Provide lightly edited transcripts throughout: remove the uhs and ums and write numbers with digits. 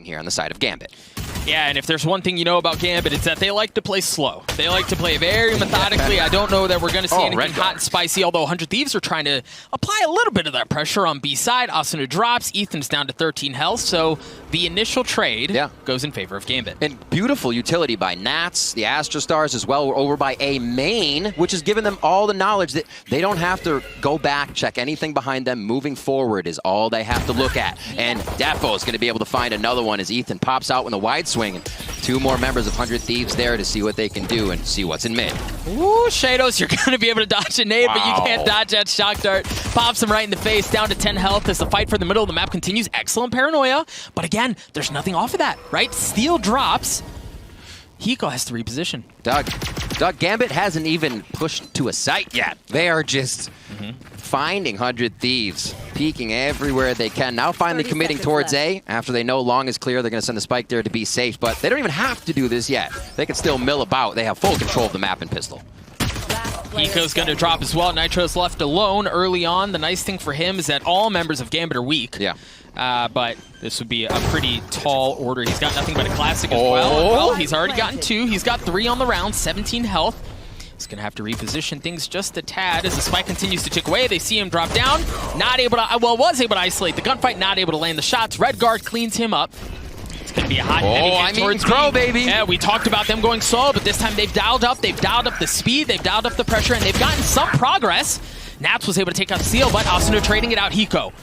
here on the side of Gambit. Yeah, and if there's one thing you know about Gambit, it's that they like to play slow. They like to play very methodically. I don't know that we're going to see anything hot and spicy, although 100 Thieves are trying to apply a little bit of that pressure on B side. Asuna drops, Ethan's down to 13 health, so the initial trade goes in favor of Gambit. And beautiful utility by Nats, the Astra Stars as well, were over by A main, which has given them all the knowledge that they don't have to go back, check anything behind them. Moving forward is all they have to look at. And Defo is going to be able to find another one as Ethan pops out with a wide swing. And two more members of 100 Thieves there to see what they can do and see what's in mid. Ooh, Shadows, you're going to be able to dodge a nade, but you can't dodge that shock dart. Pops him right in the face, down to 10 health as the fight for the middle of the map continues. Excellent paranoia, but again, there's nothing off of that, right? Steel drops. Hiko has to reposition. Doug, Gambit hasn't even pushed to a site yet. They are just finding 100 Thieves, peeking everywhere they can. Now finally committing towards A. After they know long is clear, they're going to send the spike there to be safe, but they don't even have to do this yet. They can still mill about. They have full control of the map and pistol. Hiko's going to drop as well. Nitro's left alone early on. The nice thing for him is that all members of Gambit are weak. Yeah. But this would be a pretty tall order. He's got nothing but a classic as well. Well, he's already gotten 2. He's got 3 on the round, 17 health. He's going to have to reposition things just a tad as the spike continues to tick away. They see him drop down. Not able to, well, was able to isolate the gunfight, not able to land the shots. Red Guard cleans him up. It's going to be a hot heavy hit towards Crow, baby. Yeah, we talked about them going slow, but this time they've dialed up the speed, they've dialed up the pressure, and they've gotten some progress. Nats was able to take out the seal, but Asuna trading it out. Hiko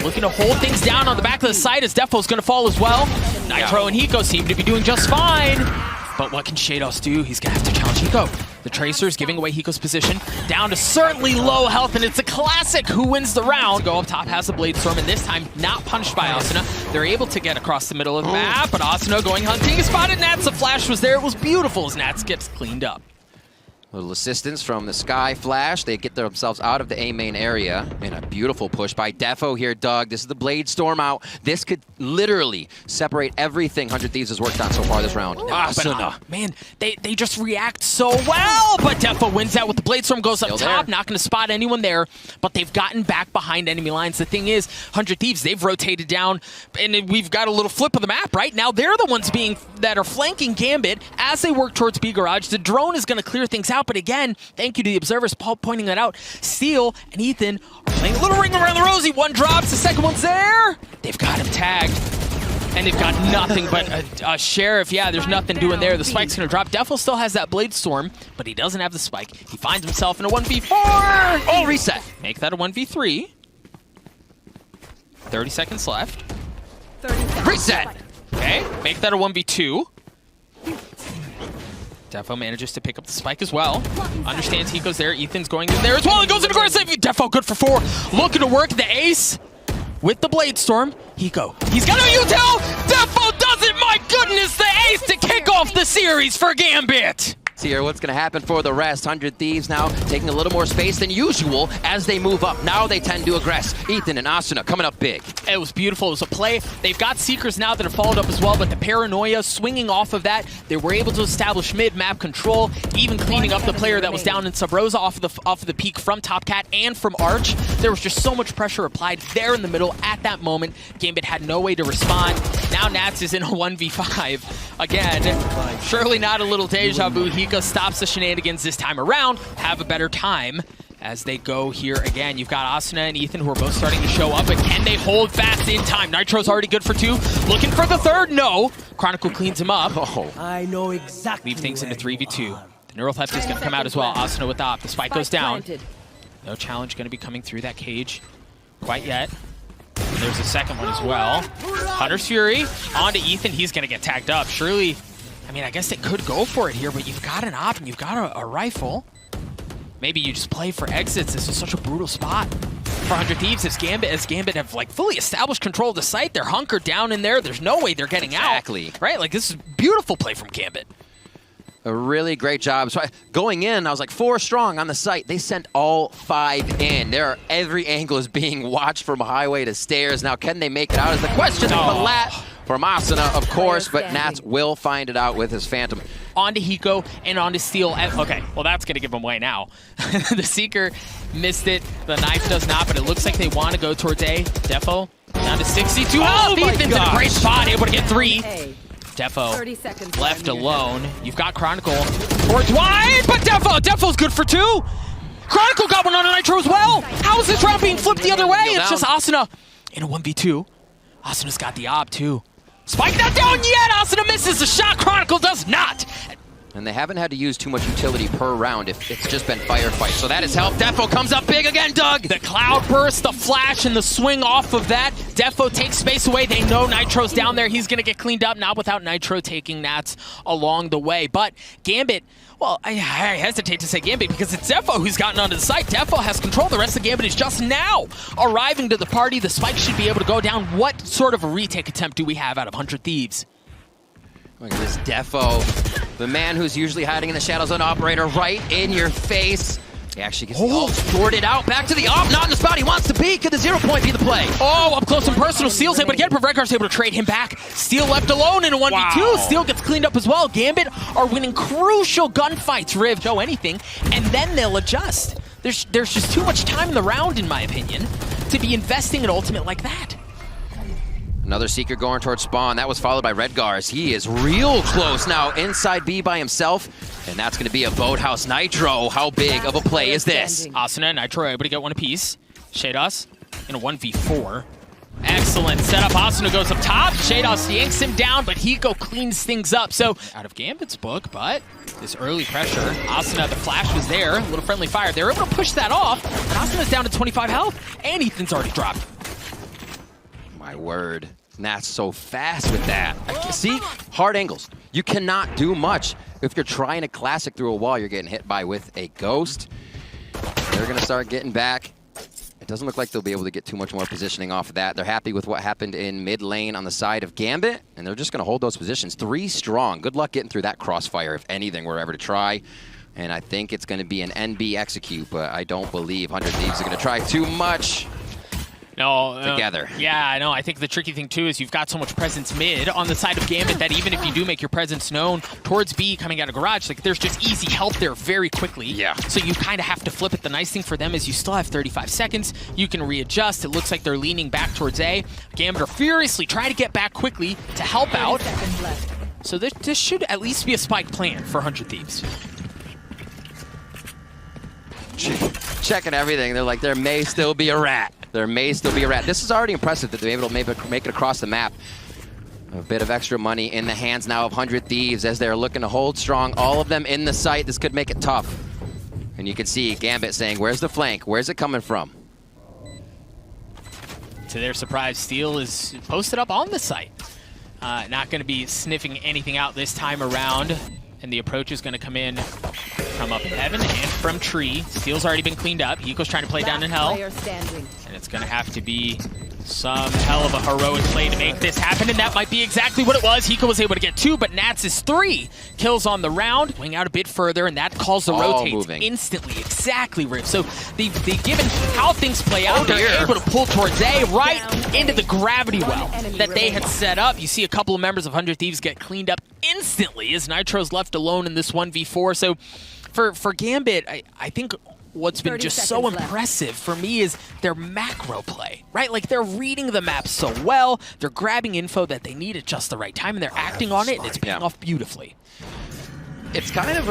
looking to hold things down on the back of the site as Defo's going to fall as well. Nitro and Hiko seem to be doing just fine. But what can Shados do? He's going to have to challenge Hiko. The Tracer's giving away Hiko's position. Down to certainly low health, and it's a classic who wins the round. Go up top has the Blade Storm, and this time not punched by Asuna. They're able to get across the middle of the map, but Asuna going hunting. Spotted Nats. The flash was there. It was beautiful as Nats gets cleaned up. Little assistance from the Sky Flash. They get themselves out of the A main area. And a beautiful push by Defo here, Doug. This is the Blade Storm out. This could literally separate everything 100 Thieves has worked on so far this round. Man, they just react so well. But Defo wins out with the Blade Storm, goes up top. Not going to spot anyone there. But they've gotten back behind enemy lines. The thing is, 100 Thieves, they've rotated down. And we've got a little flip of the map, right? Now they're the ones that are flanking Gambit as they work towards B Garage. The drone is going to clear things out. But again, thank you to the observers, Paul pointing that out. Steel and Ethan are playing a little ring around the rosy. One drops, the second one's there. They've got him tagged. And they've got nothing but a Sheriff. Yeah, there's nothing doing there. The spike's going to drop. Defo still has that Blade Storm, but he doesn't have the spike. He finds himself in a 1v4. Oh, reset. Make that a 1v3. 30 seconds left. Reset. Okay, make that a 1v2. Defo manages to pick up the spike as well. Understands Hiko's there. Ethan's going in there as well. He goes in aggressive. Defo good for 4. Looking to work the ace with the Blade Storm. Hiko. He's got a util. Defo does it. My goodness, the ace to kick off the series for Gambit. Here, what's going to happen for the rest? 100 Thieves now taking a little more space than usual as they move up. Now they tend to aggress. Ethan and Asuna coming up big. It was beautiful. It was a play. They've got Seekers now that have followed up as well, but the paranoia swinging off of that, they were able to establish mid-map control, even cleaning up the player that was down in Sub Rosa off of the peak from Top Cat and from Arch. There was just so much pressure applied there in the middle at that moment. Gambit had no way to respond. Now Nats is in a 1v5. Again, surely not a little deja vu. Hiko stops the shenanigans this time around, have a better time as they go here again. You've got Asuna and Ethan who are both starting to show up, but can they hold fast in time? Nitro's already good for 2. Looking for the third, no. Chronicle cleans him up. I know exactly. Leave things into 3v2. The Neural Theft is going to come out as well. Asuna with the op. The spike goes down. No challenge going to be coming through that cage quite yet. And there's a second one as well. Hunter's Fury onto Ethan. He's going to get tagged up. Surely, I mean, I guess they could go for it here, but you've got an op and you've got a rifle. Maybe you just play for exits. This is such a brutal spot for 100 Thieves as Gambit have like fully established control of the site. They're hunkered down in there. There's no way they're getting out. Right? Like, this is beautiful play from Gambit. A really great job. So going in, I was like 4 strong on the site. They sent all 5 in. Every angle is being watched from highway to stairs. Now, can they make it out is the question. Palat from Asuna, of course, but Nats will find it out with his Phantom. Onto Hiko and onto Steel. Okay, well, that's going to give him away now. The Seeker missed it. The knife does not, but it looks like they want to go towards A. Defo Down to 62 health. Ethan's in a great spot, able to get 3. A. Defo 30 seconds left left. alone. You've got Chronicle towards wide, but Defo's good for 2. Chronicle got one on a Nitro as well. How is this round being flipped the other way? It's just Asuna in a 1v2. Asuna's got the ob too. Spike not down yet. Asuna misses the shot. Chronicle does not. And they haven't had to use too much utility per round if it's just been firefight. So that has helped. Defo comes up big again, Doug. The cloud burst, the flash, and the swing off of that. Defo takes space away. They know Nitro's down there. He's going to get cleaned up, not without Nitro taking Nats along the way. But Gambit, well, I hesitate to say Gambit because it's Defo who's gotten onto the site. Defo has control. The rest of Gambit is just now arriving to the party. The spike should be able to go down. What sort of a retake attempt do we have out of 100 Thieves? Look at this Defo, the man who's usually hiding in the shadows on operator, right in your face. He actually gets the ult sorted out. Back to the op, not in the spot he wants to be. Could the 0 point be the play? Oh, up close and personal. Steel's able to get it, but Redgar's able to trade him back. Steel left alone in a 1v2. Wow. Steel gets cleaned up as well. Gambit are winning crucial gunfights. Riv, show anything, and then they'll adjust. There's just too much time in the round, in my opinion, to be investing in ultimate like that. Another Seeker going towards spawn. That was followed by Redgars. He is real close now inside B by himself. And that's going to be a Boathouse Nitro. How big of a play is this? Asuna and Nitro are able to get one apiece. Shados in a 1v4. Excellent setup. Asuna goes up top. Shados yanks him down, but Hiko cleans things up. So out of Gambit's book, but this early pressure. Asuna, the flash was there. A little friendly fire. They're able to push that off. And Asuna's down to 25 health. And Ethan's already dropped. My word. Nat's so fast with that. See? Hard angles. You cannot do much. If you're trying to classic through a wall, you're getting hit by with a ghost. They're going to start getting back. It doesn't look like they'll be able to get too much more positioning off of that. They're happy with what happened in mid lane on the side of Gambit, and they're just going to hold those positions. 3 strong. Good luck getting through that crossfire if anything were ever to try. And I think it's going to be an NB execute, but I don't believe 100 Thieves are going to try too much. No, together. Yeah, I know. I think the tricky thing, too, is you've got so much presence mid on the side of Gambit that even if you do make your presence known towards B coming out of Garage, like there's just easy help there very quickly. Yeah. So you kind of have to flip it. The nice thing for them is you still have 35 seconds. You can readjust. It looks like they're leaning back towards A. Gambit are furiously trying to get back quickly to help out. So this should at least be a spike plan for 100 Thieves. Checking everything. They're like, there may still be a rat. There may still be a rat. This is already impressive that they're able to maybe make it across the map. A bit of extra money in the hands now of 100 Thieves as they're looking to hold strong. All of them in the site. This could make it tough. And you can see Gambit saying, where's the flank? Where's it coming from? To their surprise, Steel is posted up on the site. Not going to be sniffing anything out this time around. And the approach is going to come in from up heaven and from tree. Steel's already been cleaned up. Hiko's trying to play down in hell. And it's going to have to be some hell of a heroic play to make this happen, and that might be exactly what it was. Hiko was able to get 2, but Nats is 3 kills on the round. Wing out a bit further, and that calls the rotates instantly. Exactly, Riv. So they've given how things play out, they're able to pull towards A right into the gravity well that they had set up. You see a couple of members of 100 Thieves get cleaned up instantly as Nitro's left alone in this 1v4. So for Gambit, I think what's been just so impressive for me is their macro play, right? Like, they're reading the map so well, they're grabbing info that they need at just the right time, and they're acting on it, and it's paying off beautifully. It's kind of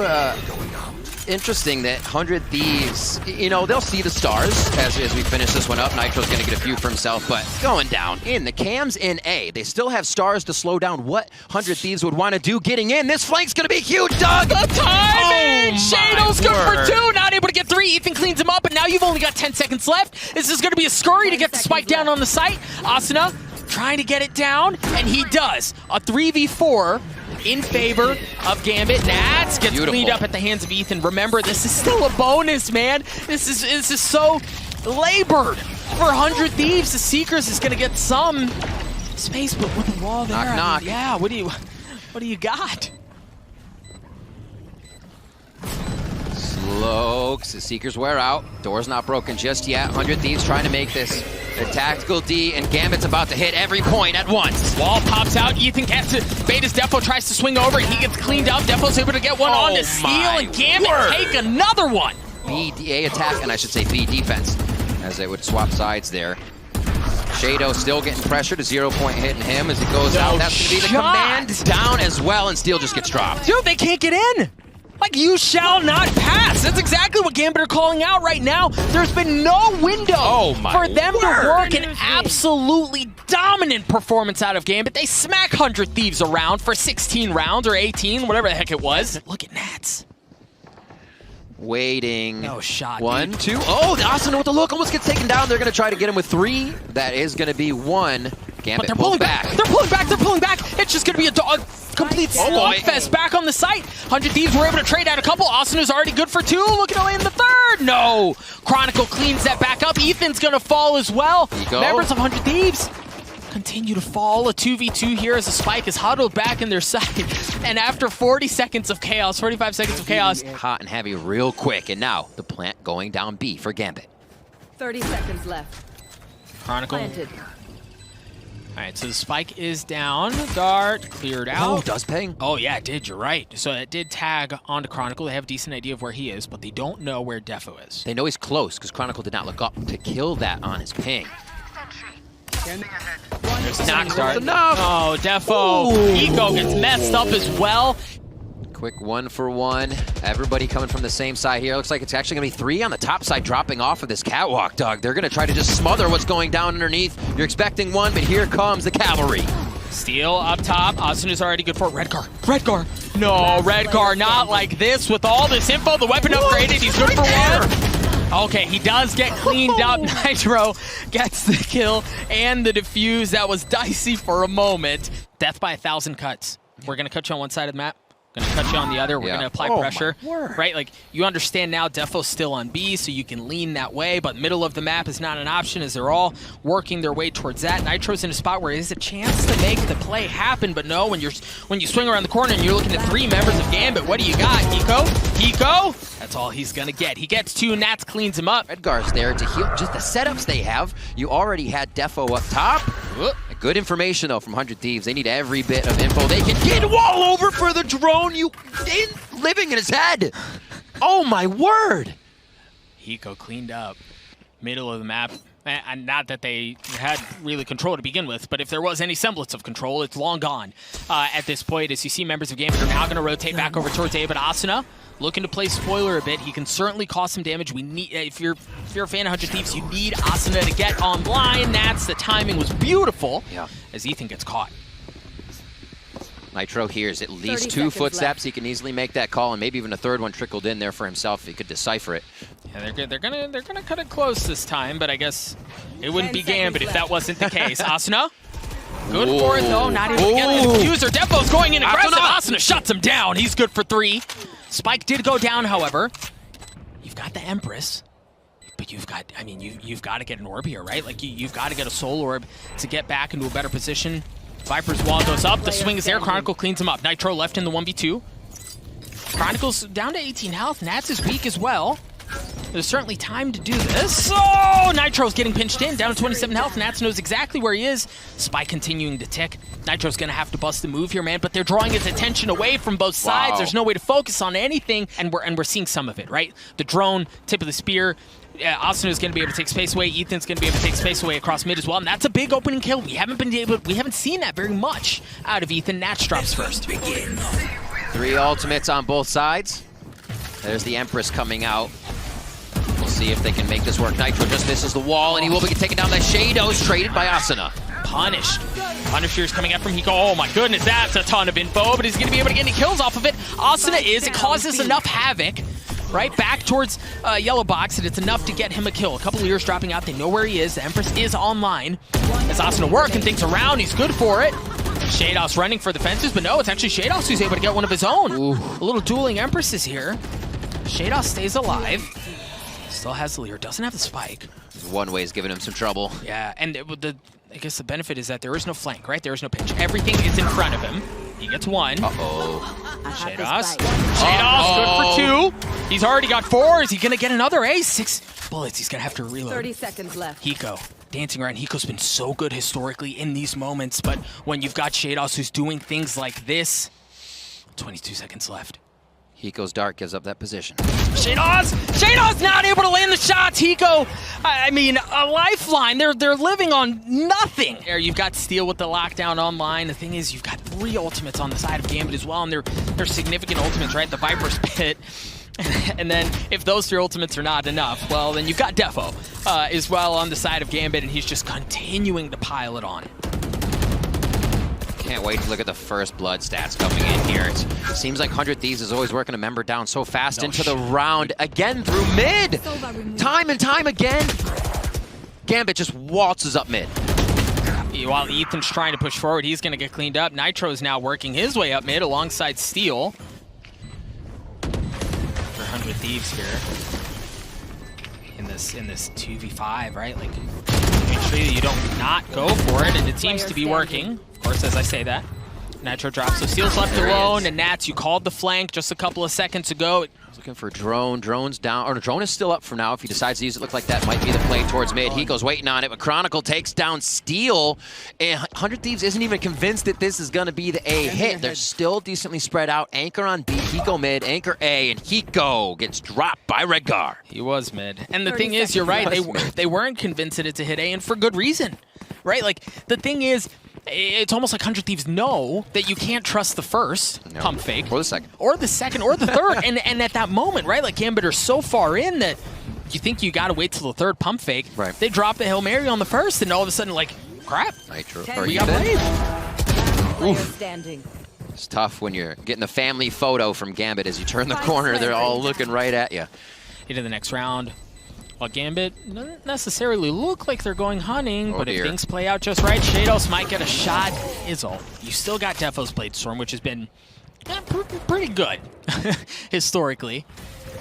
interesting that 100 Thieves, you know, they'll see the stars as we finish this one up. Nitro's going to get a few for himself, but going down in the cams in A. They still have stars to slow down what 100 Thieves would want to do getting in. This flank's going to be huge, Doug! The timing! Shado's good for 2, not able to get 3. Ethan cleans him up, and now you've only got 10 seconds left. This is going to be a scurry to get the spike down on the site. Asuna trying to get it down, and he does. A 3v4 in favor of Gambit. Nats gets cleaned up at the hands of Ethan. Remember, this is still a bonus, man. This is so labored for 100 Thieves. The Seekers is going to get some space, but with the wall there, knock. yeah, what do you got? Slokes, the Seekers wear out. Door's not broken just yet. 100 Thieves trying to make this a tactical D, and Gambit's about to hit every point at once. Wall pops out. Ethan gets it. Beta's Defo tries to swing over, and he gets cleaned up. Defo's able to get one on to steal, and Gambit take another one. B A attack, and I should say B defense, as they would swap sides there. Shado still getting pressured. A 0-point hitting him as he goes out. That's going to be the command down as well, and Steel just gets dropped. Dude, they can't get in. Like, you shall not pass. That's exactly what Gambit are calling out right now. There's been no window for them to work an absolutely dominant performance out of Gambit. They smack 100 Thieves around for 16 rounds or 18, whatever the heck it was. Look at Nats. Waiting. No shot. 1, 2. Oh, Asuna with the look almost gets taken down. They're going to try to get him with 3. That is going to be 1. Gambit but they're pulling back. They're pulling back. They're pulling back. It's just going to be a complete slugfest back on the site. 100 Thieves were able to trade out a couple. Asuna's already good for 2. Looking to land the 3rd. No. Chronicle cleans that back up. Ethan's going to fall as well. Members of 100 Thieves continue to fall. A 2v2 here as a Spike is huddled back in their side. And after 40 seconds of chaos, 45 seconds of chaos. Hot and heavy real quick. And now the plant going down B for Gambit. 30 seconds left. Chronicle. Planted. All right, so the Spike is down. Dart cleared out. Oh, does ping? Oh, yeah, it did. You're right. So it did tag onto Chronicle. They have a decent idea of where he is, but they don't know where Defo is. They know he's close because Chronicle did not look up to kill that on his ping. There's a knock start. Oh, Defo. Eco gets messed up as well. Quick 1-for-1. Everybody coming from the same side here. Looks like it's actually going to be 3 on the top side dropping off of this catwalk, Doug. They're going to try to just smother what's going down underneath. You're expecting 1, but here comes the cavalry. Steel up top. Asuna's already good for it. Redgar. Redgar. No, Redgar, not like this. With all this info, the weapon upgraded. He's good for 1. Okay, he does get cleaned up. Nitro gets the kill and the defuse. That was dicey for a moment. Death by 1,000 cuts. We're going to cut you on one side of the map. Gonna cut you on the other. We're gonna apply pressure, right? Like, you understand now Defo's still on B, so you can lean that way, but middle of the map is not an option as they're all working their way towards that. Nitro's in a spot where there's a chance to make the play happen, but no, when you swing around the corner and you're looking at 3 members of Gambit, what do you got? Eco? That's all he's gonna get. He gets 2, Nats cleans him up. Redgar's there to heal. Just the setups they have. You already had Defo up top. Good information, though, from 100 Thieves. They need every bit of info they can get. Wall over for the drone. Living in his head. Oh, my word. Eco cleaned up. Middle of the map. And not that they had really control to begin with, but if there was any semblance of control, it's long gone at this point. As you see, members of Gambit are now going to rotate back over towards A, but Asuna looking to play spoiler a bit. He can certainly cause some damage. We need, if you're a fan of 100 Thieves, you need Asuna to get online. The timing was beautiful as Ethan gets caught. Nitro hears at least 2 footsteps. He can easily make that call, and maybe even a 3rd one trickled in there for himself. He could decipher it. Yeah, they're gonna cut it close this time, but I guess it wouldn't be Gambit if that wasn't the case. Asuna, good for it though. Not even getting the diffuser. Defo's going in aggressive. Asuna shuts him down. He's good for 3. Spike did go down, however. You've got the Empress, but you've got, I mean, you've got to get an orb here, right? Like you've got to get a soul orb to get back into a better position. Viper's wall goes up. The swing is there. Chronicle cleans him up. Nitro left in the 1v2. Chronicle's down to 18 health. Nats is weak as well. There's certainly time to do this. Oh, Nitro's getting pinched in, down to 27 health. Nats knows exactly where he is. Spike continuing to tick. Nitro's gonna have to bust the move here, man, but they're drawing his attention away from both sides. There's no way to focus on anything, and we're seeing some of it, right? The drone, tip of the spear. Asuna's gonna be able to take space away. Ethan's gonna be able to take space away across mid as well, and that's a big opening kill. We haven't seen that very much out of Ethan. Nats drops first. 3 ultimates on both sides. There's the Empress coming out. We'll see if they can make this work. Nitro just misses the wall, and he will be taken down by Shadows, traded by Asuna. Punished. Punisher's coming up from Hiko. Oh my goodness, that's a ton of info, but he's going to be able to get any kills off of it. Asuna it causes enough havoc, right, back towards Yellow Box, and it's enough to get him a kill. A couple of ears dropping out, they know where he is. The Empress is online. As Asuna working things around, he's good for it. Shados running for the fences, but no, it's actually Shados who's able to get one of his own. Ooh. A little dueling Empresses here. Shados stays alive. Still has the leader, doesn't have the spike. One way is giving him some trouble. Yeah, and I guess the benefit is that there is no flank, right? There is no pinch. Everything is in front of him. He gets 1. Shados. Shados, good for 2. He's already got 4. Is he going to get another? 6 bullets. He's going to have to reload. 30 seconds left. Hiko. Dancing around. Hiko's been so good historically in these moments, but when you've got Shados who's doing things like this, 22 seconds left. Hiko's dart gives up that position. Shadow's not able to land the shots. Hiko, I mean, a lifeline. They're living on nothing. There, you've got Steel with the lockdown online. The thing is, you've got 3 ultimates on the side of Gambit as well, and they're significant ultimates, right? The Viper's Pit. And then if those 3 ultimates are not enough, well, then you've got Defo as well on the side of Gambit, and he's just continuing to pile it on. Can't wait to look at the first blood stats coming in here. It seems like 100 Thieves is always working a member down so fast into the round. Again through mid. Time and time again. Gambit just waltzes up mid. While Ethan's trying to push forward, he's going to get cleaned up. Nitro is now working his way up mid alongside Steel. For 100 Thieves here. In this 2v5, right? Like, make sure that you don't not go for it, and it seems to be working. Of course, as I say that. Nitro drops, so Steel's left alone, and Nats, you called the flank just a couple of seconds ago. Looking for Drone. Drone's down, or Drone is still up for now. If he decides to use it, look like that might be the play towards mid. Hiko's waiting on it, but Chronicle takes down Steel. And 100 Thieves isn't even convinced that this is going to be the A hit. They're still decently spread out. Anchor on B, Hiko mid, Anchor A, and Hiko gets dropped by Redgar. He was mid. And the thing is, you're right, they weren't convinced that it's a hit A, and for good reason, right? Like, the thing is, it's almost like 100 Thieves know that you can't trust the first pump fake. Or the second. Or the second, or the third. and at that moment, right, like Gambit are so far in that you think you got to wait till the third pump fake. Right. They drop the Hail Mary on the first, and all of a sudden, like, crap. Nitro. We got played. It's tough when you're getting the family photo from Gambit as you turn the corner. They're all looking right at you. Into the next round. While Gambit doesn't necessarily look like they're going hunting, but if things play out just right, Shados might get a shot. Izzle, you still got Defo's Blade Storm, which has been pretty good historically.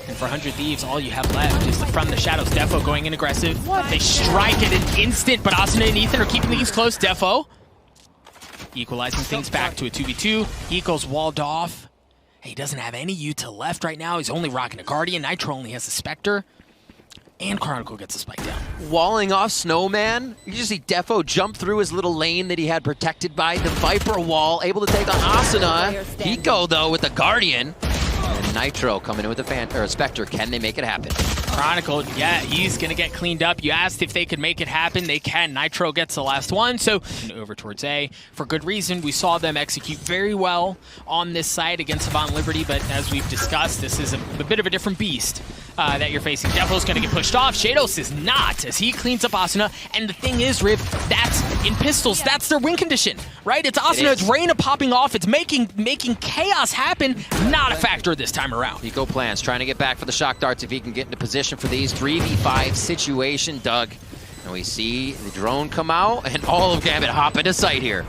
And for 100 Thieves, all you have left is from the shadows. Defo going in aggressive. They strike at an instant, but Asuna and Ethan are keeping things close. Defo equalizing things back to a 2v2. Hiko's walled off. He doesn't have any Yuta left right now. He's only rocking a Guardian. Nitro only has a Spectre. And Chronicle gets a spike down. Walling off Snowman. You just see Defo jump through his little lane that he had protected by the Viper wall, able to take on Asuna. Hiko, though, with the Guardian. And Nitro coming in with a Spectre. Can they make it happen? Chronicle, yeah, he's going to get cleaned up. You asked if they could make it happen. They can. Nitro gets the last one, so over towards A. For good reason, we saw them execute very well on this side against Savant Liberty, but as we've discussed, this is a bit of a different beast that you're facing. Defo's going to get pushed off. Shados is not, as he cleans up Asuna. And the thing is, Riv, that's in pistols. That's their win condition, right? It's Asuna. It's Reyna popping off. It's making chaos happen. Not a factor this time around. Hiko plans, trying to get back for the shock darts if he can get into position for these 3v5 situation, Doug. And we see the drone come out, and all of Gambit hop into sight here.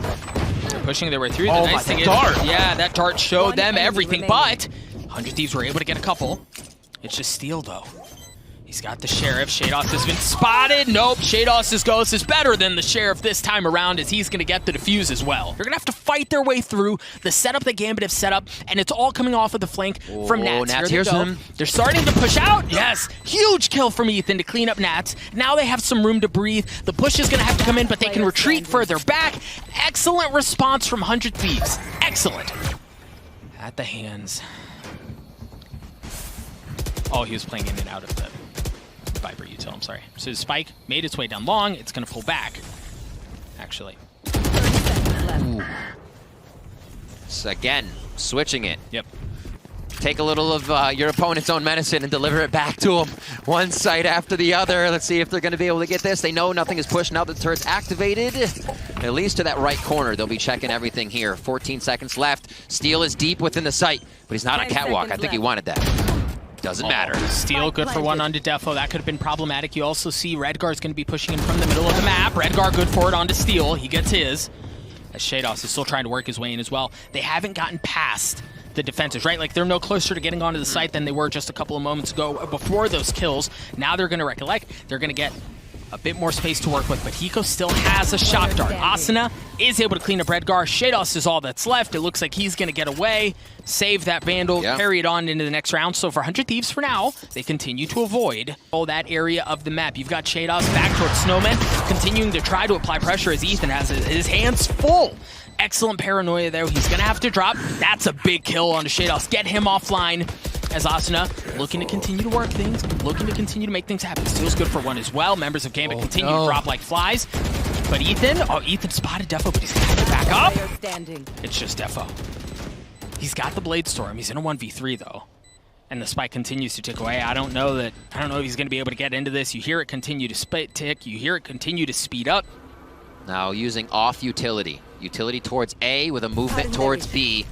They're pushing their way through. The nice thing is, yeah, that dart showed them everything, but 100 Thieves were able to get a couple. It's just Steel, though. He's got the Sheriff. Shados has been spotted. Nope, Shados' ghost is better than the Sheriff this time around, as he's going to get the defuse as well. They're going to have to fight their way through the setup that Gambit have set up, and it's all coming off of the flank from Nats. Nats, Here they go. They're starting to push out. Yes, huge kill from Ethan to clean up Nats. Now they have some room to breathe. The push is going to have to come in, but they can retreat further back. Excellent response from 100 Thieves. Excellent. At the hands. Oh, he was playing in and out of the Viper util, I'm sorry. So his spike made its way down long. It's going to pull back, actually. So again, switching it. Yep. Take a little of your opponent's own medicine and deliver it back to them. One side after the other. Let's see if they're going to be able to get this. They know nothing is pushed now that the turret's activated. At least to that right corner. They'll be checking everything here. 14 seconds left. Steel is deep within the site, but he's not on catwalk. I think he wanted that. Doesn't matter. Steel good for one onto Defo. That could have been problematic. You also see Redgar's going to be pushing in from the middle of the map. Redgar good for it onto Steel. He gets his. As Shados is still trying to work his way in as well. They haven't gotten past the defenses, right? Like, they're no closer to getting onto the site than they were just a couple of moments ago before those kills. Now they're going to recollect. They're going to get a bit more space to work with, but Hiko still has a shock dart. Asuna is able to clean up Redgar. Shados is all that's left. It looks like he's going to get away, save that Vandal, carry it on into the next round. So for 100 Thieves for now, they continue to avoid that area of the map. You've got Shados back towards Snowman, continuing to try to apply pressure as Ethan has his hands full. Excellent paranoia there. He's going to have to drop. That's a big kill on the Shados. Get him offline as VCT looking to continue to work things, looking to continue to make things happen. Steel's good for one as well. Members of Gambit continue to drop like flies. But Ethan spotted Defo, but he's going to have to back up. It's just Defo. He's got the Blade Storm. He's in a 1v3 though. And the spike continues to tick away. I don't know if he's going to be able to get into this. You hear it continue to tick. You hear it continue to speed up. Now using off utility. Utility towards A with a movement towards B.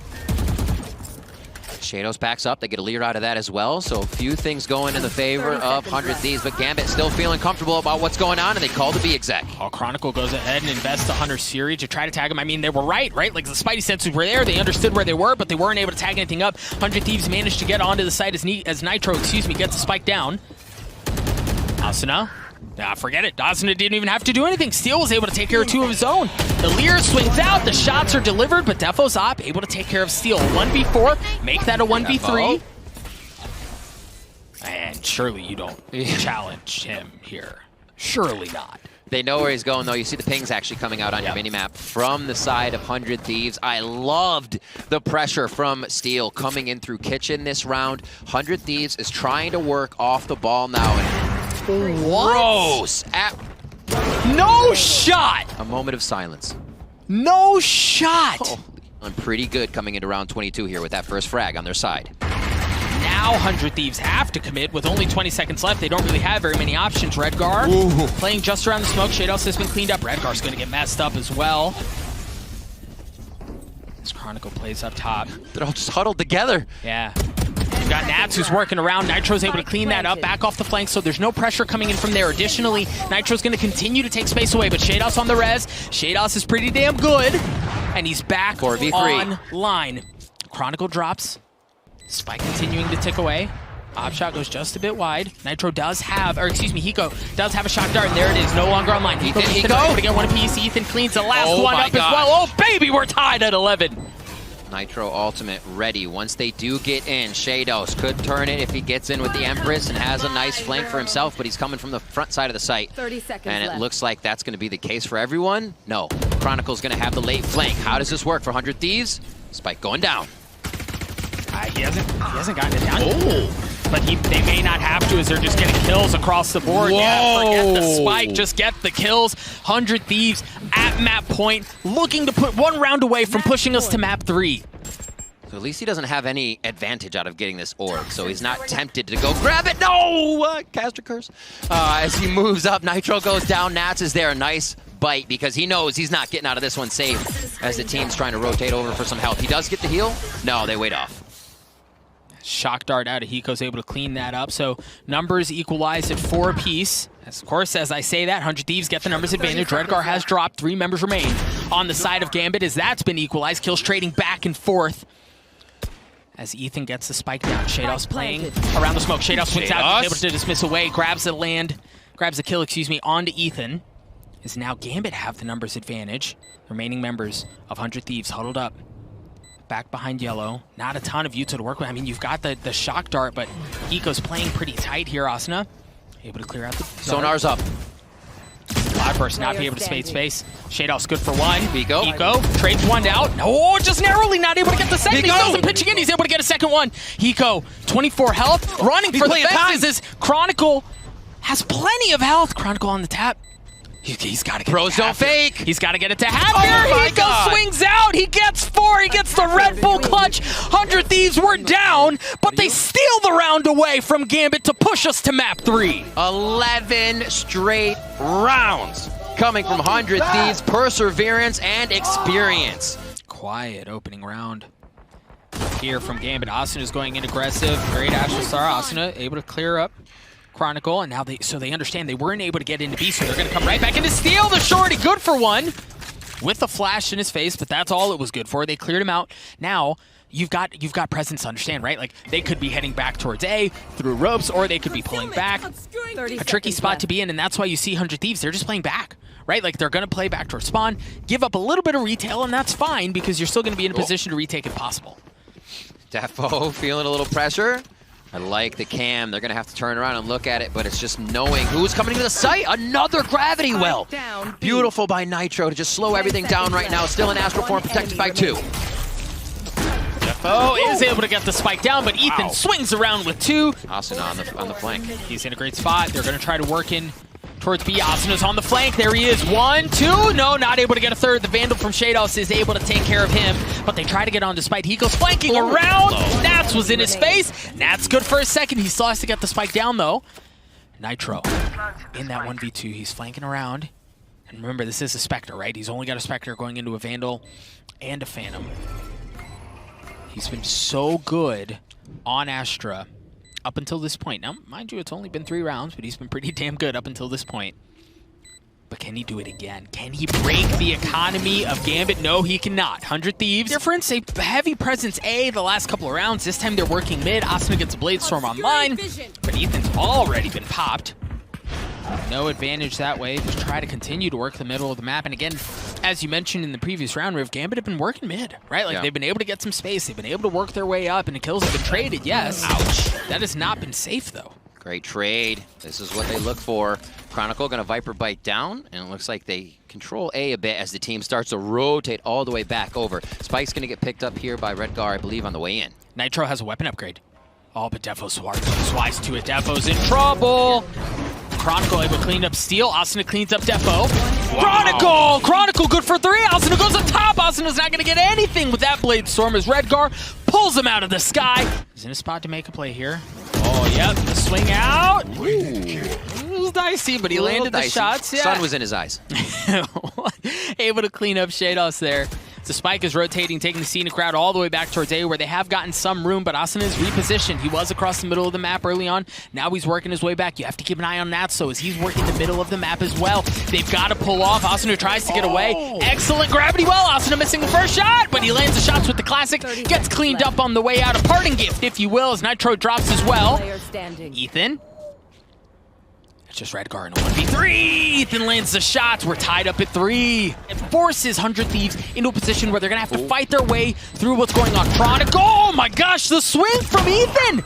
Shados backs up. They get a lead out of that as well. So a few things going in the favor of 100 Thieves, but Gambit still feeling comfortable about what's going on, and they call the B exec. Oh, Chronicle goes ahead and invests the Hunter Siri to try to tag him. I mean, they were right? Like the Spidey sensors were there. They understood where they were, but they weren't able to tag anything up. 100 Thieves managed to get onto the site as Nitro, gets the spike down. VCT. Forget it. VCT didn't even have to do anything. Steel was able to take care of two of his own. The Lear swings out. The shots are delivered, but Defo's op able to take care of Steel. 1v4. Make that a 1v3. And surely you don't challenge him here. Surely not. They know where he's going, though. You see the pings actually coming out on your minimap from the side of 100 Thieves. I loved the pressure from Steel coming in through Kitchen this round. 100 Thieves is trying to work off the ball now. And gross. No shot. A moment of silence. No shot. Oh, I'm pretty good coming into round 22 here with that first frag on their side. Now 100 Thieves have to commit with only 20 seconds left. They don't really have very many options. Redgar playing just around the smoke. Shados has been cleaned up. Redgar's going to get messed up as well. This Chronicle plays up top. They're all just huddled together. Yeah. You've got Nats who's working around. Nitro's able to clean that up, back off the flank, so there's no pressure coming in from there. Additionally, Nitro's going to continue to take space away, but Shados on the res. Shados is pretty damn good, and he's back 4v3 online. Chronicle drops. Spike continuing to tick away. Op shot goes just a bit wide. Nitro does have, or excuse me, Hiko does have a shock dart, and there it is, no longer online. Ethan able to get one apiece. Ethan cleans the last one up as well. Oh, baby, we're tied at 11. Nitro ultimate ready. Once they do get in, Shados could turn it if he gets in with the Empress and has a nice flank for himself, but he's coming from the front side of the site. 30 seconds and it left. looks like that's going to be the case for everyone. No, Chronicle's going to have the late flank. How does this work for 100 Thieves? Spike going down. He hasn't gotten it down. But they may not have to as they're just getting kills across the board. Whoa. Yeah, forget the spike, just get the kills. 100 Thieves at map point, looking to put one round away from pushing us to map 3. So at least he doesn't have any advantage out of getting this orb, so he's not tempted to go grab it. No! Caster curse. As he moves up, Nitro goes down. Nats is there. A nice bite because he knows he's not getting out of this one safe as the team's trying to rotate over for some health. He does get the heal. No, they wait off. Shock dart out of Hiko's able to clean that up. So numbers equalized at 4 apiece. Of course, as I say that, 100 Thieves get the numbers advantage. Redgar has dropped. 3 members remain on the side of Gambit as that's been equalized. Kills trading back and forth. As Ethan gets the spike down. Shados playing around the smoke. Shados swings out. He's able to dismiss away. Grabs the kill, onto Ethan. As now Gambit have the numbers advantage. Remaining members of 100 Thieves huddled up. Back behind yellow. Not a ton of Utah to work with. I mean, you've got the shock dart, but Hiko's playing pretty tight here, VCT. Able to clear out the Sonar's up. Cloudburst not be able to spade space. Shados good for one. Hiko trades one out. Oh, just narrowly not able to get the second. He doesn't pitching in. He's able to get a second one. Hiko, 24 health. Running for the fences. Chronicle has plenty of health. Chronicle on the tap. He's got to get Pros don't fake. He's got to get it to Hatfield. Hiko swings out. He gets 4. He gets the Red Bull clutch. 100 Thieves were down, but they steal the round away from Gambit to push us to map 3. 11 straight rounds coming from 100 Thieves. Perseverance and experience. Quiet opening round here from Gambit. VCT is going in aggressive. Great Astral Star. VCT able to clear up Chronicle, and now they understand they weren't able to get into B, so they're going to come right back into steal the shorty. Good for one with a flash in his face, but that's all it was good for. They cleared him out. Now you've got presence to understand, right? Like they could be heading back towards A through ropes, or they could be pulling back. A tricky spot to be in, and that's why you see 100 Thieves. They're just playing back, right? Like they're going to play back towards spawn, give up a little bit of retail, and that's fine because you're still going to be in a position to retake if possible. Defo feeling a little pressure. I like the cam. They're going to have to turn around and look at it, but it's just knowing who's coming to the site. Another gravity well. Beautiful by Nitro to just slow everything down right now. Still in astral form, protected by 2. Defo is able to get the spike down, but Ethan swings around with 2. Asuna on the flank. He's in a great spot. They're going to try to work in towards B. Asuna's on the flank. There he is. 1, 2. No, not able to get a third. The Vandal from Shados is able to take care of him, but they try to get on despite. He goes flanking around. Nats was in his face. Nats good for a second. He still has to get the spike down, though. Nitro in that 1v2. He's flanking around. And remember, this is a Spectre, right? He's only got a Spectre going into a Vandal and a Phantom. He's been so good on Astra up until this point. Now, mind you, it's only been 3 rounds, but he's been pretty damn good up until this point. But can he do it again? Can he break the economy of Gambit? No, he cannot. 100 Thieves. Difference, a heavy presence A the last couple of rounds. This time they're working mid. Asuna gets a Blade Storm online, but Ethan's already been popped. No advantage that way. Just try to continue to work the middle of the map. And again, as you mentioned in the previous round, Riv, Gambit have been working mid, right? Like, they've been able to get some space. They've been able to work their way up, and the kills have been traded, yes. Ouch. That has not been safe, though. Great trade. This is what they look for. Chronicle going to Viper bite down, and it looks like they control A a bit as the team starts to rotate all the way back over. Spike's going to get picked up here by Redgar, I believe, on the way in. Nitro has a weapon upgrade. Oh, but Defo swipes to it. Defo's in trouble. Chronicle able to clean up Steel. Asuna cleans up Defo. Wow. Chronicle good for 3. Asuna goes up top. Asuna's not going to get anything with that Blade Storm as Redgar pulls him out of the sky. He's in a spot to make a play here. Oh, yep. The swing out. Ooh. It was dicey, but he landed the shots. Yeah. Sun was in his eyes. Able to clean up Shados there. The spike is rotating, taking the scenic route all the way back towards A, where they have gotten some room, but Asuna is repositioned. He was across the middle of the map early on. Now he's working his way back. You have to keep an eye on that, so as he's working the middle of the map as well. They've got to pull off. Asuna tries to get away. Excellent gravity well. Asuna missing the first shot, but he lands the shots with the classic. Gets cleaned up on the way out. A parting gift, if you will, as Nitro drops as well. Ethan. Just Redgar in a 1v3. Ethan lands the shots. We're tied up at 3. It forces 100 Thieves into a position where they're going to have to fight their way through what's going on. Chronicle. Oh my gosh, the swing from Ethan.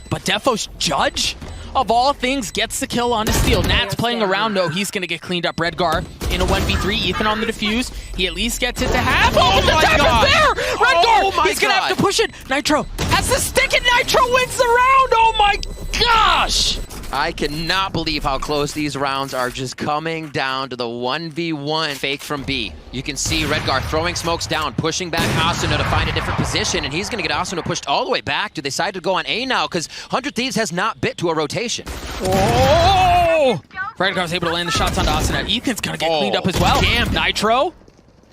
But Defo's Judge, of all things, gets the kill on his Steel. Nat's playing around. No, he's going to get cleaned up. Redgar in a 1v3. Ethan on the defuse. He at least gets it to half. Oh, but the tap is there. Redgar, he's going to have to push it. Nitro has the stick, and Nitro wins the round. Oh my gosh. I cannot believe how close these rounds are, just coming down to the 1v1 fake from B. You can see Redgar throwing smokes down, pushing back Asuna to find a different position, and he's going to get Asuna pushed all the way back. Do they decide to go on A now? Because 100 Thieves has not bit to a rotation. Oh! Redgar's able to land the shots onto Asuna. Ethan's going to get cleaned up as well. Damn, Nitro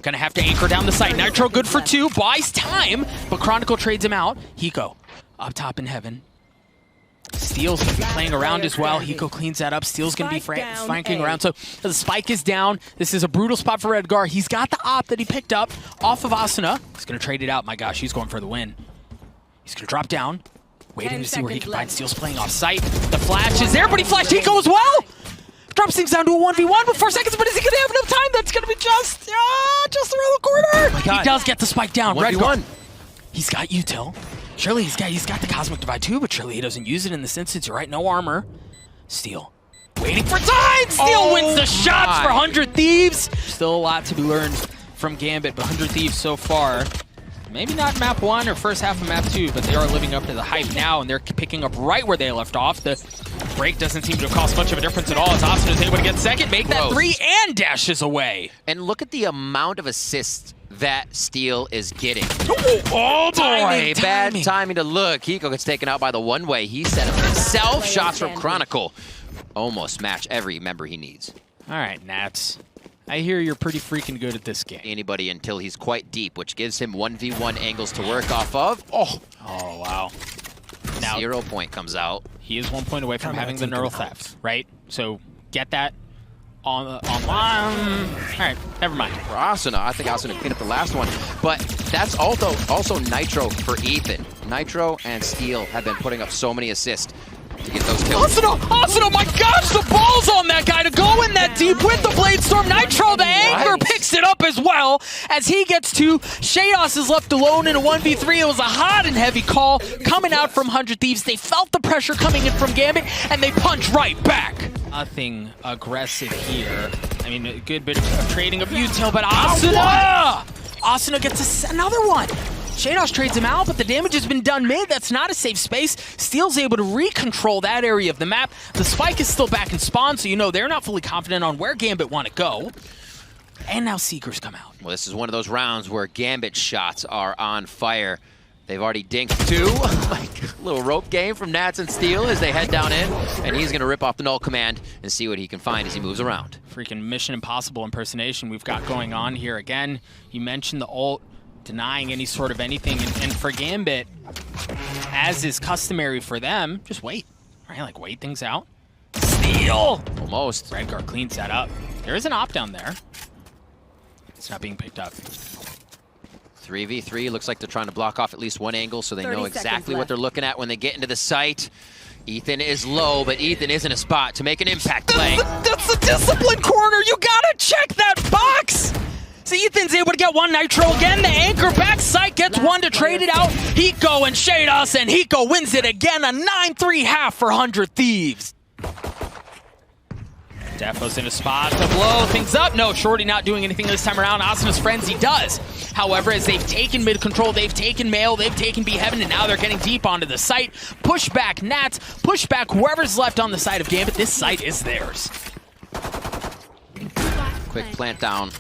going to have to anchor down the site. Nitro good for 2, buys time, but Chronicle trades him out. Hiko up top in heaven. Steel's going to be playing around as well. Hiko cleans that up. Steel's going to be flanking around. So the spike is down. This is a brutal spot for Redgar. He's got the op that he picked up off of Asuna. He's going to trade it out. My gosh, he's going for the win. He's going to drop down, waiting to see where he can find. Steel's playing off site. The flash is there, but he flashed Hiko as well. Drops things down to a 1v1 with 4 seconds, but is he going to have enough time? That's going to be just around the corner. He does get the spike down. Redgar. He's got util. Surely he's got the Cosmic Divide too, but surely he doesn't use it in this instance. You're right, no armor. Steel. Waiting for time! Steel wins the shots for 100 Thieves! Still a lot to be learned from Gambit, but 100 Thieves so far. Maybe not map 1 or first half of map 2, but they are living up to the hype now, and they're picking up right where they left off. The break doesn't seem to have caused much of a difference at all, as Asuna is able to get second, make that 3, and dashes away. And look at the amount of assists that Steel is getting. Oh boy! Bad timing to look. Hiko gets taken out by the one-way. He set up himself. Shots from Chronicle. Almost match every member he needs. All right, Nats. I hear you're pretty freaking good at this game. Anybody until he's quite deep, which gives him 1v1 angles to work off of. Oh wow. Now, 0 point comes out. He is 1 point away from having the neural theft, right? So get that online. All right, never mind. For Asuna, I think Asuna cleaned up the last one, but that's also Nitro for Ethan. Nitro and Steel have been putting up so many assists. to get those kills. Asuna, my gosh, the balls on that guy to go in that deep with the Blade Storm. Nitro, the anger picks it up as well as he gets two. Shados is left alone in a 1v3. It was a hot and heavy call coming out from 100 Thieves. They felt the pressure coming in from Gambit, and they punch right back. Nothing aggressive here. I mean, a good bit of trading of util, but Asuna gets another one. Shados trades him out, but the damage has been done mid. That's not a safe space. Steel's able to recontrol that area of the map. The spike is still back in spawn, so you know they're not fully confident on where Gambit want to go. And now Seekers come out. Well, this is one of those rounds where Gambit shots are on fire. They've already dinked two. Like a little rope game from Nats and Steel as they head down in. And he's going to rip off the null command and see what he can find as he moves around. Freaking Mission Impossible impersonation we've got going on here. Again, you mentioned the ult. Denying any sort of anything, and for Gambit, as is customary for them, just wait, right? Like wait things out. Steal! Almost. Redguard cleans that up. There is an op down there. It's not being picked up. 3v3, looks like they're trying to block off at least one angle so they know exactly what they're looking at when they get into the site. Ethan is low, but Ethan is in a spot to make an impact play. That's the discipline corner! You gotta check that box! So Ethan's able to get one Nitro again. The anchor back site gets one to trade it out. Hiko and Shados, and Hiko wins it again. A 9-3 half for 100 Thieves. Defo's in a spot to blow things up. No, Shorty not doing anything this time around. Asuna's frenzy does. However, as they've taken mid control, they've taken Mail, they've taken B Heaven, and now they're getting deep onto the site. Push back Nats, push back whoever's left on the side of Gambit. This site is theirs. Quick plant down.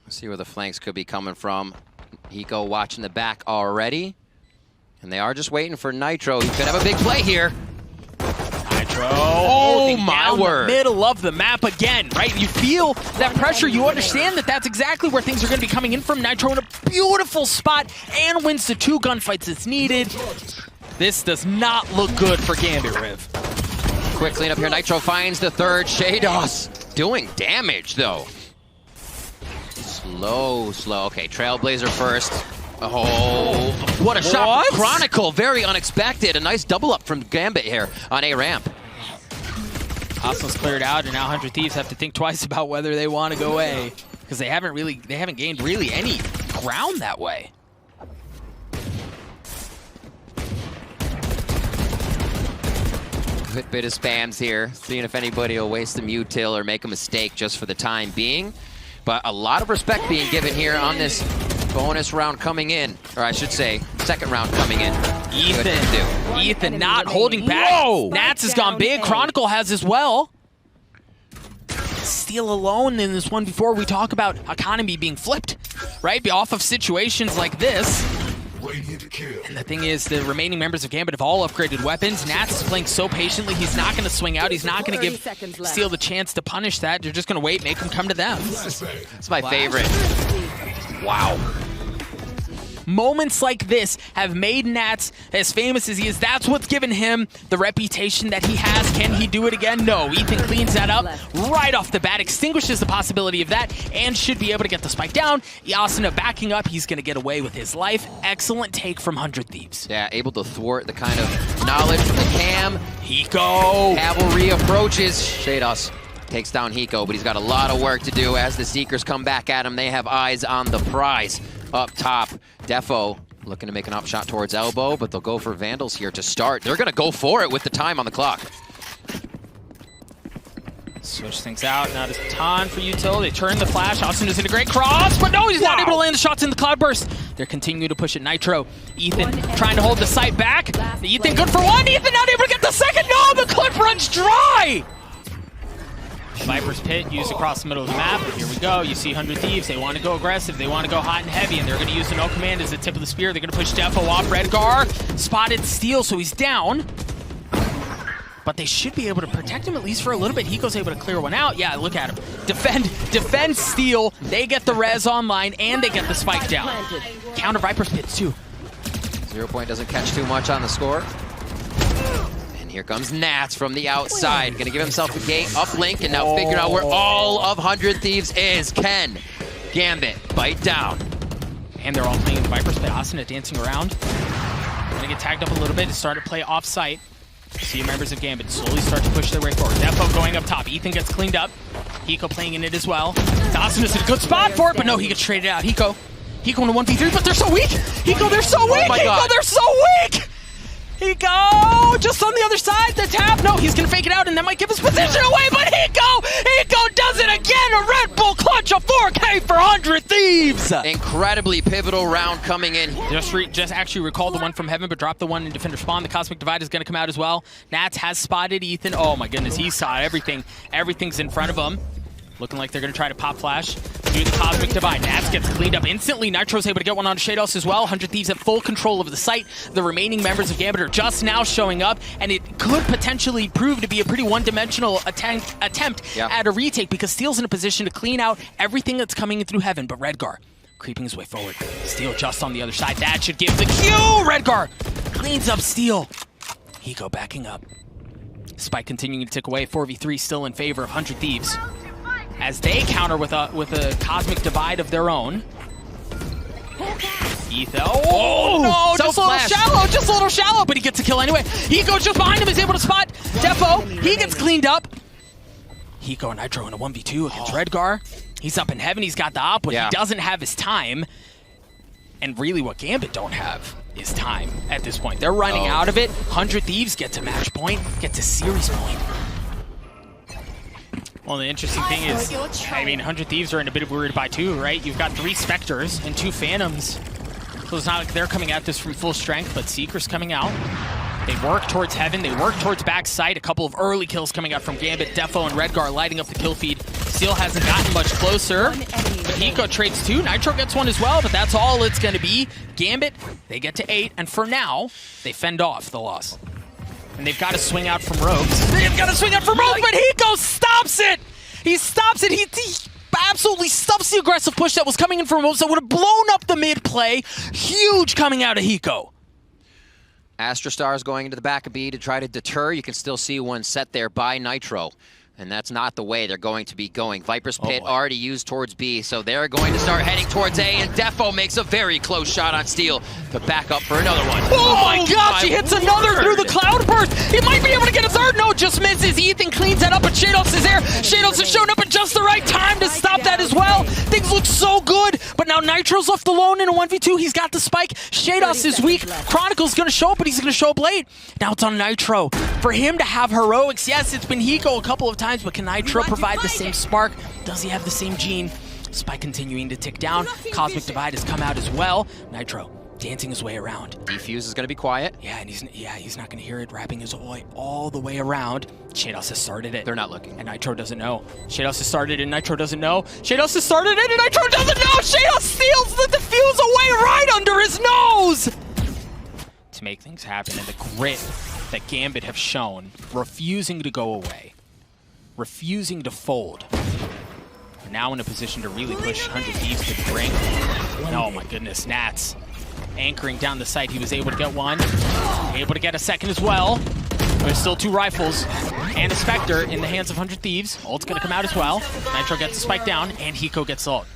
See where the flanks could be coming from. Hiko watching the back already. And they are just waiting for Nitro. He could have a big play here. Nitro. Oh my word. Middle of the map again, right? You feel that pressure. You understand that that's exactly where things are going to be coming in from. Nitro in a beautiful spot and wins the two gunfights it's needed. This does not look good for Gambit, Riv. Quick cleanup here. Nitro finds the third. Shados doing damage though. Slow. Okay, Trailblazer first. Oh, what a shot from Chronicle. Very unexpected. A nice double up from Gambit here on A ramp. Oslo's cleared out, and now 100 Thieves have to think twice about whether they want to go A, because they haven't gained really any ground that way. Good bit of spams here, seeing if anybody will waste the util or make a mistake just for the time being. But a lot of respect being given here on this bonus round coming in. Or I should say, second round coming in. Ethan not holding back. Whoa! Nats has gone big. Chronicle has as well. Steal alone in this one before we talk about economy being flipped, right? Be off of situations like this. And the thing is, the remaining members of Gambit have all upgraded weapons. Nats is playing so patiently, he's not going to swing out. He's not going to give Steel the chance to punish that. They're just going to wait, make him come to them. That's my favorite. Wow. Moments like this have made Nats as famous as he is. That's what's given him the reputation that he has. Can he do it again? No. Ethan cleans that up right off the bat, extinguishes the possibility of that, and should be able to get the spike down. Asuna backing up. He's going to get away with his life. Excellent take from 100 Thieves. Yeah, able to thwart the kind of knowledge from the cam. Hiko. Cavalry approaches. Shados takes down Hiko, but he's got a lot of work to do as the Seekers come back at him. They have eyes on the prize. Up top, Defo looking to make an up shot towards elbow, but they'll go for Vandals here to start. They're going to go for it with the time on the clock. Switch things out. Not a ton for util. They turn the flash. Asuna's in a great cross, but no, he's not able to land the shots in the cloudburst. They're continuing to push it. Nitro. Ethan trying to hold the site back. Ethan good for one. Ethan not able to get the second. No, the clip runs dry. Viper's Pit used across the middle of the map. Here we go. You see 100 Thieves. They want to go aggressive. They want to go hot and heavy, and they're going to use the no command as the tip of the spear. They're going to push Defo off. Redgar spotted Steel, so he's down. But they should be able to protect him at least for a little bit. Hiko's able to clear one out. Yeah, look at him. Defend Steel. They get the res online, and they get the spike down. Counter Viper's Pits, too. 0 point doesn't catch too much on the score. Here comes Nats from the outside. Gonna give himself a gate, uplink, and now figure out where all of 100 Thieves is. Can Gambit bite down? And they're all playing the Viper's Pit. Asuna dancing around. Gonna get tagged up a little bit and start to play off-site. See members of Gambit slowly start to push their way forward. Defo going up top. Ethan gets cleaned up. Hiko playing in it as well. Dawson is in a good spot for it, but no, he gets traded out. Hiko in a 1v3, but they're so weak. Hiko, they're so weak. Hiko, they're so weak. Hiko, just on the other side, the tap. No, he's gonna fake it out, and that might give his position away, but Hiko does it again. A Red Bull clutch, a 4K for 100 Thieves. Incredibly pivotal round coming in. Just actually recalled the one from Heaven, but dropped the one in Defender Spawn. The Cosmic Divide is gonna come out as well. Nats has spotted Ethan. Oh my goodness, he saw everything. Everything's in front of him. Looking like they're going to try to pop flash. Do the Cosmic Divide. Nats gets cleaned up instantly. Nitro's able to get one on Shados as well. 100 Thieves have full control of the site. The remaining members of Gambit are just now showing up, and it could potentially prove to be a pretty one-dimensional attempt at a retake, because Steel's in a position to clean out everything that's coming in through Heaven, but Redgar creeping his way forward. Steel just on the other side. That should give the Q! Redgar cleans up Steel. Hiko backing up. Spike continuing to tick away. 4v3 still in favor of 100 Thieves, as they counter with a Cosmic Divide of their own. Ethan, oh no, just a little shallow, but he gets a kill anyway. Hiko just behind him is able to spot Defo. He gets cleaned up. Hiko and Nitro in a 1v2 against Redgar. He's up in Heaven, he's got the op, but he doesn't have his time. And really what Gambit don't have is time at this point. They're running out of it. 100 Thieves get to match point, get to series point. Well, the interesting thing is, I mean, 100 Thieves are in a bit of a weird buy too, right? You've got 3 Spectres and 2 Phantoms. So it's not like they're coming at this from full strength, but Seeker's coming out. They work towards Heaven, they work towards backside. A couple of early kills coming out from Gambit. Defo and Redgar lighting up the kill feed. Steel hasn't gotten much closer. Hiko trades 2, Nitro gets 1 as well, but that's all it's gonna be. Gambit, they get to 8, and for now, they fend off the loss. And they've got to swing out from Rogues. But Hiko stops it! He stops it! He absolutely stuffs the aggressive push that was coming in from Rogues that would have blown up the mid play. Huge coming out of Hiko. Astrostar is going into the back of B to try to deter. You can still see one set there by Nitro. And that's not the way they're going to be going. Viper's Pit already used towards B, so they're going to start heading towards A, and Defo makes a very close shot on Steel to back up for another one. Oh my gosh, he hits another through the cloud burst. He might be able to get a third. No, just misses. Ethan cleans that up, but Shados is there. Shados has shown up at just the right time to stop that as well. Things look so good, but now Nitro's left alone in a 1v2. He's got the spike. Shados is weak. Chronicle's going to show up, but he's going to show up late. Now it's on Nitro. For him to have heroics, yes, it's been Hiko a couple of times, but can Nitro provide the same spark? Does he have the same gene? Spike continuing to tick down. Cosmic Divide has come out as well. Nitro dancing his way around. Defuse is going to be quiet. Yeah, and he's not going to hear it, wrapping his way all the way around. Shados has started it. They're not looking. And Nitro doesn't know. Shados has started it, and Nitro doesn't know. Shados has started it, and Nitro doesn't know! Shados steals the defuse away right under his nose! To make things happen, and the grit that Gambit have shown, refusing to go away, refusing to fold. We're now in a position to really push 100 Thieves to the brink. Oh my goodness, Nats anchoring down the site. He was able to get one, able to get a second as well. There's still 2 rifles and a Spectre in the hands of 100 Thieves. Ult's gonna come out as well. Nitro gets the spike down, and Hiko gets ult.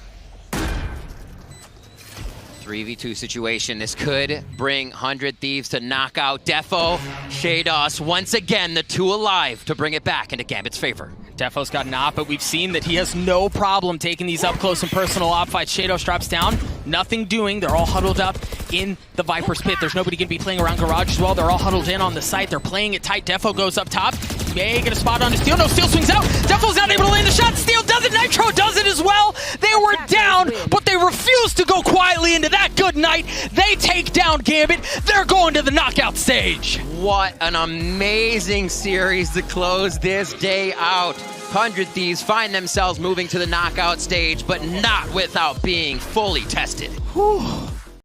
3v2 situation. This could bring 100 Thieves to knock out Defo. Shados, once again, the 2 alive to bring it back into Gambit's favor. Defo's got an op, but we've seen that he has no problem taking these up close and personal op fights. Shados drops down, nothing doing. They're all huddled up in the Viper's Pit. There's nobody going to be playing around Garage as well. They're all huddled in on the site. They're playing it tight. Defo goes up top. He may get a spot on his Steel. No, Steel swings out. Defo's not able to land the shot. Steel does it. Nitro does it as well. They were down, but they refused to go quietly into that good night. They take down Gambit. They're going to the knockout stage. What an amazing series to close this day out. 100 Thieves find themselves moving to the knockout stage, but not without being fully tested. Whew.